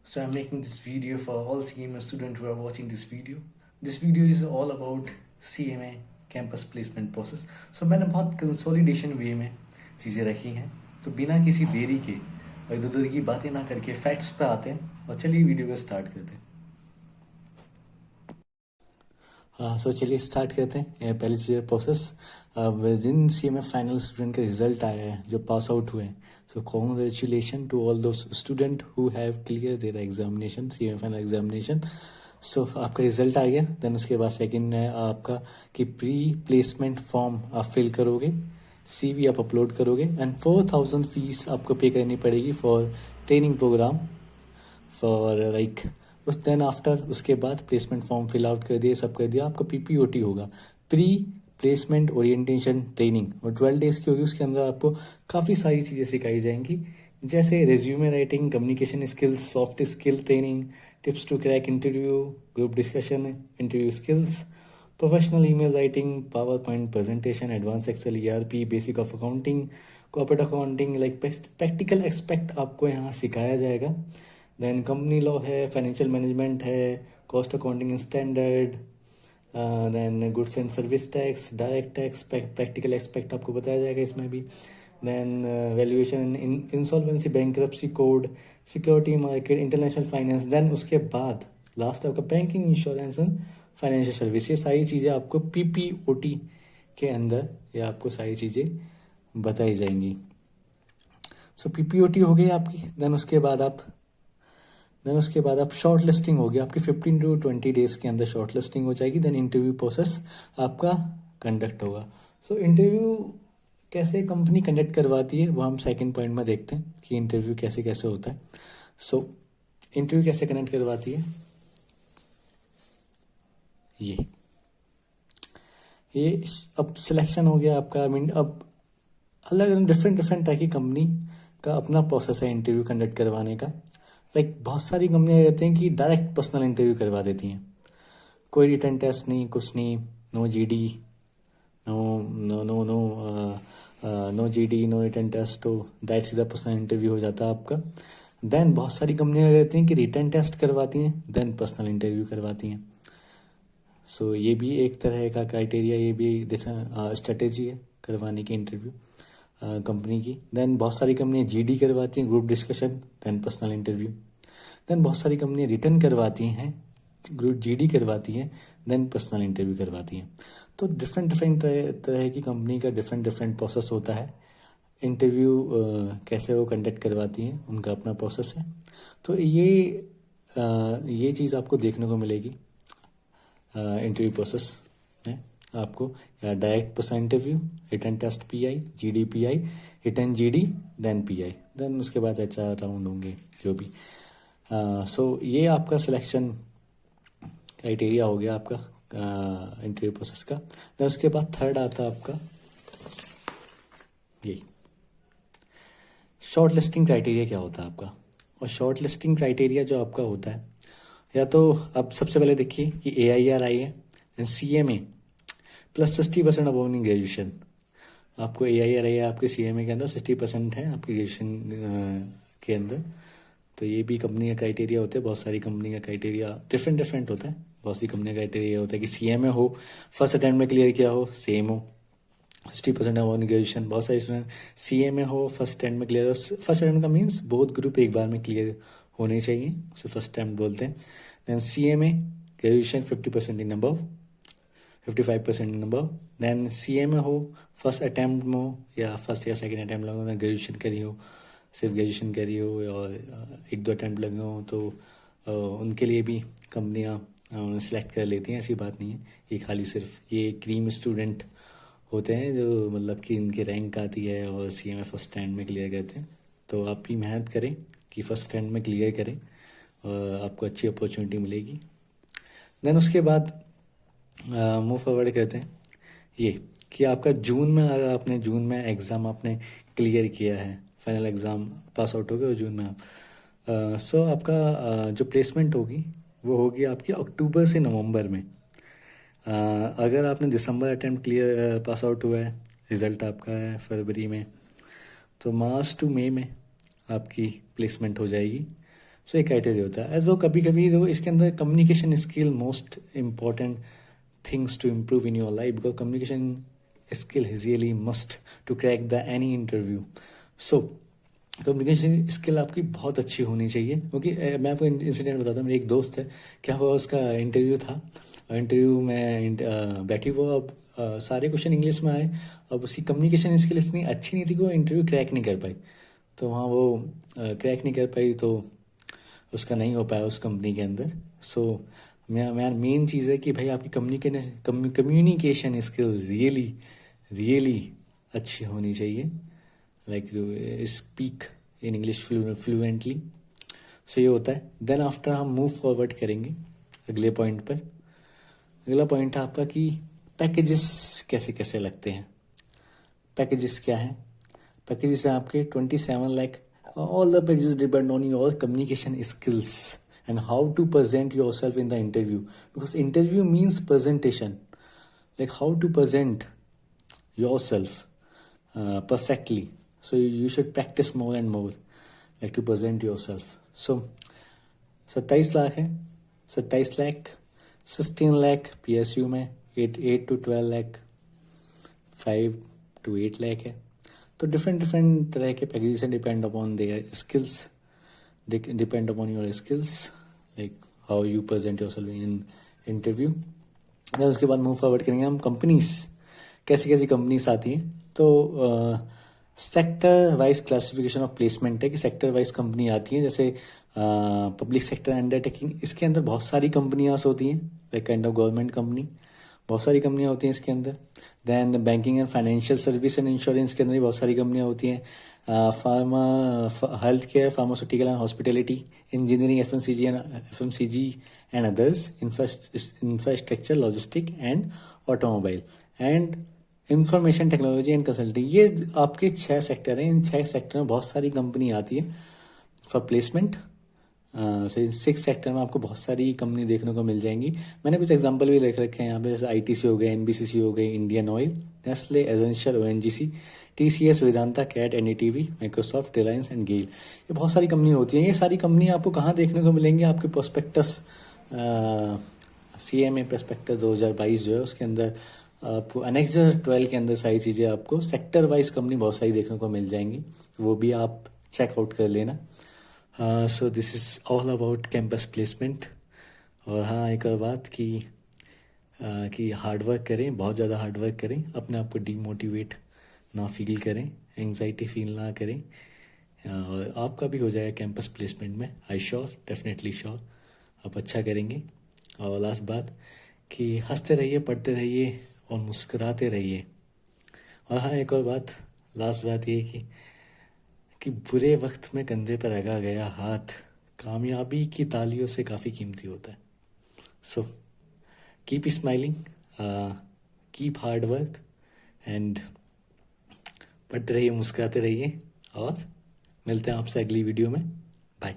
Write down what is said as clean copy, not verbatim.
So I'm making this video for all CMA students who are watching this video. This video is all about CMA campus placement process. So मैंने बहुत consolidation वे में चीज़ें रखी हैं. तो बिना किसी देरी के और इधर उधर की बातें ना करके फैक्ट्स पे आते हैं और चलिए वीडियो को स्टार्ट करते हैं. हाँ, सो चलिए स्टार्ट करते हैं. पहली चीज़ प्रोसेस. जिन CMA फाइनल स्टूडेंट का रिजल्ट आया है, जो पास आउट हुए हैं, so congratulation to all those student who have clear their examination, CMA final examination. So आपका रिजल्ट आ गया. देन उसके बाद सेकंड है आपका कि प्री प्लेसमेंट फॉर्म आप फिल करोगे, CV आप अपलोड करोगे एंड 4,000 फीस आपको पे करनी पड़ेगी for training program for like उस. देन आफ्टर उसके बाद प्लेसमेंट फॉर्म फिल आउट कर दिए, सब कर दिया, आपका PPOT होगा, प्री प्लेसमेंट ओरिएंटेशन ट्रेनिंग, और 12 डेज की होगी. उसके अंदर आपको काफ़ी सारी चीज़ें सिखाई जाएंगी, जैसे resume writing, communication skills, soft skill training, tips to crack interview, group discussion, interview skills, professional email writing, power point presentation, advance excel, ERP, basic of accounting, corporate accounting, like practical expect आपको यहाँ सिखाया जाएगा. Then company law है, financial management है, cost accounting standard, then goods and service tax, direct tax, practical aspect आपको बताया जाएगा इसमें भी. Then valuation, insolvency, bankruptcy code, security market, international finance. Then उसके बाद लास्ट आपका banking, insurance and financial service. ये सारी चीज़ें आपको PPOT के अंदर ये आपको सारी चीज़ें बताई जाएंगी. सो PPOT हो गई आपकी. देन उसके बाद आप शॉर्ट लिस्टिंग होगी आपकी. 15 to 20 डेज के अंदर शॉर्ट लिस्टिंग हो जाएगी. देन इंटरव्यू प्रोसेस आपका कंडक्ट होगा. सो इंटरव्यू कैसे कंपनी कंडक्ट करवाती है वो हम सेकंड पॉइंट में देखते हैं कि इंटरव्यू कैसे कैसे होता है. सो इंटरव्यू कैसे कंडक्ट करवाती है, ये अब सिलेक्शन हो गया आपका. अब अलग डिफरेंट तरह की कंपनी का अपना प्रोसेस है इंटरव्यू कंडक्ट करवाने का. लाइक बहुत सारी कंपनियां रहती हैं कि डायरेक्ट पर्सनल इंटरव्यू करवा देती हैं, कोई रिटर्न टेस्ट नहीं, कुछ नहीं, no GD, no no no no no GD, no written test, तो दैट सीधा पर्सनल इंटरव्यू हो जाता है आपका. देन बहुत सारी कंपनियां रहती हैं कि रिटर्न टेस्ट करवाती हैं, देन पर्सनल इंटरव्यू करवाती हैं. सो ये भी एक तरह का क्राइटेरिया, ये भी स्ट्रेटेजी है करवाने की इंटरव्यू कंपनी की. देन बहुत सारी कंपनियां GD करवाती हैं, group discussion, then personal interview. Then बहुत सारी कंपनियां रिटर्न करवाती हैं, ग्रुप GD करवाती हैं, देन पर्सनल इंटरव्यू करवाती हैं. तो डिफरेंट तरह की कंपनी का डिफरेंट प्रोसेस होता है. इंटरव्यू कैसे वो कंडक्ट करवाती हैं, उनका अपना प्रोसेस है. तो ये चीज़ आपको देखने को मिलेगी इंटरव्यू प्रोसेस में आपको, या direct personal interview, written test PI, GD PI, रिटर्न GD, देन PI, देन उसके बाद HR राउंड होंगे जो भी. सो ये आपका सिलेक्शन क्राइटेरिया हो गया आपका इंटरव्यू प्रोसेस का. देन उसके बाद थर्ड आता है आपका ये शॉर्ट लिस्टिंग क्राइटेरिया. क्या होता है आपका, और शॉर्ट लिस्टिंग क्राइटेरिया जो आपका होता है, या तो अब सबसे पहले देखिए कि AIR आई है, CMA plus 60% above in graduation. आपको AIR आई है आपके CMA के अंदर, 60% है आपकी ग्रेजुएशन के अंदर. तो ये भी कंपनी का क्राइटेरिया होता है. बहुत सारी कंपनी का क्राइटेरिया डिफरेंट होता है. बहुत सी कंपनी का क्राइटेरिया होता है कि CMA हो, फर्स्ट अटेम्प्ट में क्लियर किया हो, सेम हो, 60% अबव इन ग्रेजुएशन. बहुत सारे स्टूडेंट CMA हो, फर्स्ट अटेम्प्ट में क्लियर हो. फर्स्ट अटेम्प्ट का मीन्स बोथ ग्रुप एक बार में क्लियर होने चाहिए, उसे फर्स्ट अटेम्प्ट बोलते हैं. Then CMA graduation 50% in above, 55% in above. Then CMA हो, फर्स्ट अटैम्प्ट में हो या फर्स्ट या सेकंड अटैम्प्ट लगे हो, ग्रेजुएशन करी हो, सिर्फ ग्रेजुएशन करी हो, और 1-2 अटैम्प्ट लगे हो, तो उनके लिए भी कंपनियां सेलेक्ट कर लेती हैं. ऐसी बात नहीं है, ये खाली सिर्फ ये क्रीम स्टूडेंट होते हैं जो मतलब कि इनकी रैंक आती है और CMA फर्स्ट स्टैंड में क्लियर करते हैं. तो आप भी मेहनत करें कि फर्स्ट स्टैंड में क्लियर करें और आपको अच्छी अपॉर्चुनिटी मिलेगी. देन उसके बाद मूव फॉरवर्ड करते हैं ये कि आपका जून में, अगर आपने जून में एग्ज़ाम आपने क्लियर किया है, फाइनल एग्ज़ाम पास आउट हो गए जून में आप, सो आपका जो प्लेसमेंट होगी वो होगी आपकी अक्टूबर से नवंबर में. अगर आपने दिसंबर अटेम्प्ट क्लियर पास आउट हुआ है, रिज़ल्ट आपका है फरवरी में, तो मार्च टू मई में आपकी प्लेसमेंट हो जाएगी. सो एक क्राइटेरिया होता है। एज कभी कभी तो इसके अंदर communication skill most important things to improve in your life, because communication skill is really must to crack the any interview. So communication skill आपकी बहुत अच्छी होनी चाहिए, क्योंकि मैं आपको इंसिडेंट बताता हूँ। मेरे एक दोस्त है, क्या हुआ, उसका इंटरव्यू था और इंटरव्यू में बैठी वो, अब सारे क्वेश्चन इंग्लिश में आए। अब उसकी कम्युनिकेशन स्किल इतनी अच्छी नहीं थी कि वो इंटरव्यू क्रैक नहीं कर पाई। तो वहाँ वो क्रैक नहीं कर पाई, तो उसका नहीं हो पाया उस कंपनी के अंदर। सो मेन चीज़ है कि भाई आपकी कम्युनिकेशन स्किल रियली रियली अच्छी होनी चाहिए, like speak in English fluently. So ये होता है। देन आफ्टर हम मूव फॉरवर्ड करेंगे अगले पॉइंट पर। अगला पॉइंट है आपका कि पैकेजेस कैसे कैसे लगते हैं। पैकेजेस क्या है? पैकेजेस हैं आपके 27 lakh. All the packages depend on your communication skills and how to present yourself in the interview, because interview means presentation, like how to present yourself perfectly. So you should practice more and more, like to present yourself. So 27 lakh है, 27 lakh, 16 lakh PSU में, 8 to 12 lakh, 5 to 8 lakh है। तो different तरह के packages हैं, depend upon their skills, depend upon your skills, like how you present yourself in interview। then उसके बाद move forward करेंगे हम कंपनीज, कैसी कैसी कंपनीज आती हैं। तो sector wise classification of placement है कि सेक्टर वाइज कंपनी आती है। जैसे पब्लिक सेक्टर अंडरटेकिंग, इसके अंदर बहुत सारी कंपनियाँ होती हैं, like kind of government company, बहुत सारी कंपनियाँ होती हैं इसके अंदर। Then banking and financial service and insurance के अंदर भी बहुत सारी कंपनियाँ होती हैं। Pharma, health care, pharmaceutical and hospitality, engineering, FMCG and others, infrastructure, logistic and automobile, and information technology and consulting. ये आपके 6 सेक्टर हैं। इन 6 सेक्टर में बहुत सारी कंपनी आती है for placement. So in 6 sector में आपको बहुत सारी कंपनी देखने को मिल जाएंगी। मैंने कुछ एग्जांपल भी लिख रखे हैं यहाँ पे, जैसे ITC हो गए, NBCC हो गए, Indian oil, Nestle, essential, ONGC, TCS, Vedanta, CAT, NDTV, Microsoft, Reliance and GAIL. ये बहुत सारी कंपनी होती हैं। ये सारी कंपनी आपको कहाँ देखने को मिलेंगी? आपके प्रोस्पेक्टस, CMA प्रोस्पेक्टस 2022 जो है, उसके अंदर आपको एनेक्सर 12 के अंदर सारी चीज़ें आपको सेक्टर वाइज कंपनी बहुत सारी देखने को मिल जाएंगी, वो भी आप चेकआउट कर लेना। So this is all about campus placement. और हाँ, एक और बात कि हार्डवर्क करें, बहुत ज़्यादा हार्डवर्क करें, अपने आप को डीमोटिवेट ना फील करें, एंग्जाइटी फील ना करें, और आपका भी हो जाएगा कैंपस प्लेसमेंट में। आई श्योर, डेफिनेटली श्योर, आप अच्छा करेंगे। और लास्ट बात कि हंसते रहिए, पढ़ते रहिए और मुस्कुराते रहिए। और हाँ, एक और बात, लास्ट बात ये कि बुरे वक्त में कंधे पर रखा गया हाथ कामयाबी की तालियों से काफ़ी कीमती होता है। So keep smiling, keep hard work, and पढ़ते रहिए, मुस्कुराते रहिए, और मिलते हैं आपसे अगली वीडियो में। बाय।